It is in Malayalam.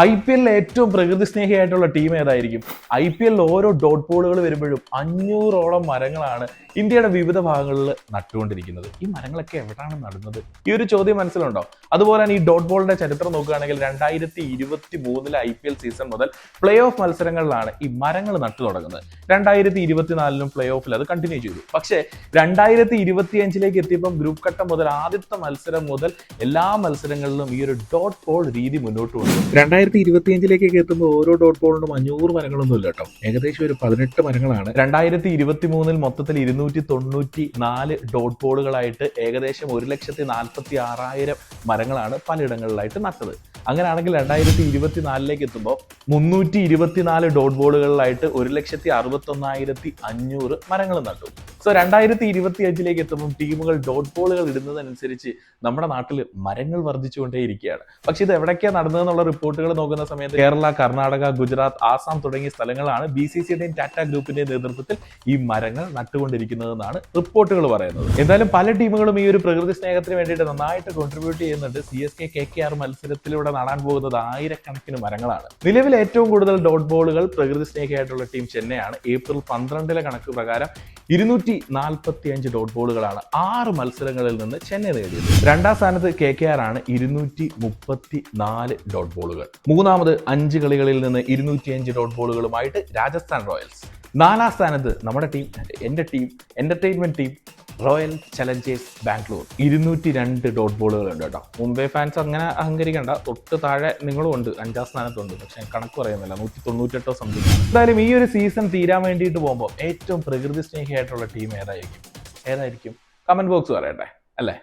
IPL ഏറ്റവും പ്രകൃതി സ്നേഹിയായിട്ടുള്ള ടീം ഏതായിരിക്കും? IPL ഓരോ ഡോട്ട് ബോളുകൾ വരുമ്പോഴും 500ഓളം മരങ്ങളാണ് ഇന്ത്യയുടെ വിവിധ ഭാഗങ്ങളിൽ നട്ടുകൊണ്ടിരിക്കുന്നത്. ഈ മരങ്ങളൊക്കെ എവിടെയാണ് നടുന്നത്? ഈ ഒരു ചോദ്യം മനസ്സിലുണ്ടോ? അതുപോലെ തന്നെ ഈ ഡോട്ട് ബോളിന്റെ ചരിത്രം നോക്കുകയാണെങ്കിൽ 2023 IPL സീസൺ മുതൽ പ്ലേ ഓഫ് മത്സരങ്ങളിലാണ് ഈ മരങ്ങൾ നട്ടു തുടങ്ങുന്നത്. 2024 പ്ലേ ഓഫിൽ അത് കണ്ടിന്യൂ ചെയ്തു. പക്ഷേ 2025 എത്തിയപ്പം ഗ്രൂപ്പ് ഘട്ടം മുതൽ ആദ്യത്തെ മത്സരം മുതൽ എല്ലാ മത്സരങ്ങളിലും ഈ ഒരു ഡോട്ട് ബോൾ രീതി മുന്നോട്ട് കൊണ്ടു. 2025 എത്തുമ്പോൾ ഓരോ ഡോട്ട് ബോളിനും 500 മരങ്ങളൊന്നും ഇല്ല കേട്ടോ. ഏകദേശം ഒരു 18 മരങ്ങളാണ് 2023 മൊത്തത്തിൽ 294 ഡോട്ട് ബോളുകളായിട്ട് ഏകദേശം 1,46,000 മരങ്ങളാണ് പലയിടങ്ങളിലായിട്ട് നട്ടത്. അങ്ങനെയാണെങ്കിൽ 2024 എത്തുമ്പോൾ 324 ഡോട്ട് ബോളുകളിലായിട്ട് 1,61,500 മരങ്ങൾ നട്ടു. സോ 2025 എത്തുമ്പോൾ ടീമുകൾ ഡോട്ട് ബോളുകൾ ഇടുന്നതനുസരിച്ച് നമ്മുടെ നാട്ടിൽ മരങ്ങൾ വർദ്ധിച്ചുകൊണ്ടേയിരിക്കുകയാണ്. പക്ഷെ ഇത് എവിടേക്കാണ് നടന്നതെന്നുള്ള റിപ്പോർട്ടുകൾ നോക്കുന്ന സമയത്ത് കേരള, കർണാടക, ഗുജറാത്ത്, ആസാം തുടങ്ങിയ സ്ഥലങ്ങളാണ് BCCയുടെയും ടാറ്റ ഗ്രൂപ്പിന്റെയും നേതൃത്വത്തിൽ ഈ മരങ്ങൾ നട്ടുകൊണ്ടിരിക്കുന്നതെന്നാണ് റിപ്പോർട്ടുകൾ പറയുന്നത്. എന്തായാലും പല ടീമുകളും ഈ ഒരു പ്രകൃതി സ്നേഹത്തിന് വേണ്ടിയിട്ട് നന്നായിട്ട് കോൺട്രിബ്യൂട്ട് ചെയ്യുന്നുണ്ട്. CSK KKR മത്സരത്തിലൂടെ നടാൻ പോകുന്നത് ആയിരക്കണക്കിന് മരങ്ങളാണ്. നിലവിൽ ഏറ്റവും കൂടുതൽ ഡോട്ട് ബോളുകൾ പ്രകൃതി സ്നേഹിയായിട്ടുള്ള ടീം ചെന്നൈയാണ്. ഏപ്രിൽ 12 കണക്ക് പ്രകാരം 245 ഡോട്ട് ബോളുകളാണ് 6 മത്സരങ്ങളിൽ നിന്ന് ചെന്നൈ നേടിയത്. രണ്ടാം സ്ഥാനത്ത് KKR ആണ് 234 ഡോട്ട് ബോളുകൾ. മൂന്നാമത് 5 കളികളിൽ നിന്ന് 205 ഡോട്ട് ബോളുകളുമായിട്ട് രാജസ്ഥാൻ റോയൽസ്. നാലാം സ്ഥാനത്ത് നമ്മുടെ ടീം, എന്റെ team, entertainment team royal challengers Bangalore. 202 dot ബോളുകളുണ്ട് കേട്ടോ. മുംബൈ ഫാൻസ് അങ്ങനെ അഹങ്കരിക്കണ്ട, തൊട്ട് താഴെ നിങ്ങളും ഉണ്ട്, 5ാം സ്ഥാനത്തുണ്ട്. പക്ഷെ കണക്ക് പറയുന്നില്ല, 198 സംതിങ്. എന്തായാലും ഈ ഒരു സീസൺ തീരാൻ വേണ്ടിയിട്ട് പോകുമ്പോൾ ഏറ്റവും പ്രകൃതി സ്നേഹിയായിട്ടുള്ള ടീം ഏതായിരിക്കും? കമന്റ് ബോക്സ് പറയട്ടെ അല്ലേ?